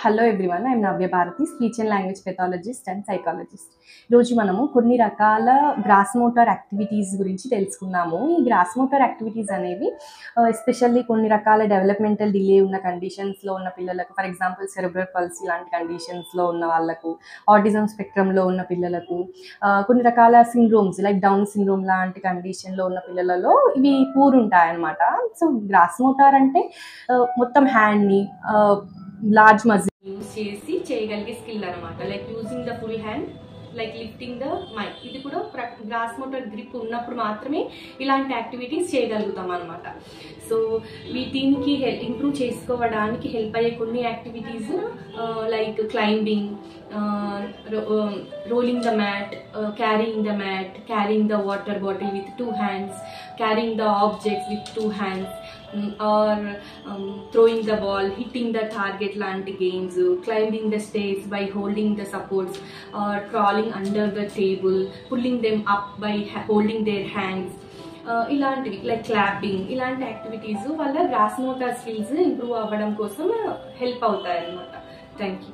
Hello everyone, I'm Navya Bharati, speech and language pathologist and psychologist. ఈరోజు మనము కొన్ని రకాల గ్రాస్ మోటార్ యాక్టివిటీస్ గురించి తెలుసుకున్నాము. ఈ గ్రాస్ మోటార్ యాక్టివిటీస్ అనేవి ఎస్పెషల్లీ కొన్ని రకాల డెవలప్మెంటల్ డిలే ఉన్న కండిషన్స్లో ఉన్న పిల్లలకు, ఫర్ ఎగ్జాంపుల్ సెరెబ్రల్ పల్సీ లాంటి కండిషన్స్లో ఉన్న వాళ్ళకు, ఆటిజం స్పెక్ట్రమ్లో ఉన్న పిల్లలకు, కొన్ని రకాల సిండ్రోమ్స్ లైక్ డౌన్ సిండ్రోమ్ లాంటి కండిషన్లో ఉన్న పిల్లలలో ఇవి కూరుంటాయన్నమాట. సో గ్రాస్ మోటార్ అంటే మొత్తం హ్యాండ్ని లార్జ్ మజిల్ యూజ్ చేసి చేయగలిగే స్కిల్ అనమాట. Like using the full hand, like lifting the mike. ఇది కూడా గ్రాస్ మోటార్ గ్రిప్ ఉన్నప్పుడు మాత్రమే ఇలాంటి యాక్టివిటీస్ చేయగలుగుతాం అనమాట. సో దీనికి ఇంప్రూవ్ చేసుకోవడానికి హెల్ప్ అయ్యే కొన్ని activities like climbing, rolling the mat, carrying the water bottle with 2 hands, carrying the objects with 2 hands, or throwing the ball, hitting the target lanti games, climbing the stairs by holding the supports, or crawling under the table, pulling them up by holding their hands. ఇలాంటివి like clapping, ఇలాంటి activities వల్ల gross motor skills improve అవ్వడం కోసం help అవుతాయి అన్నమాట. Thank you.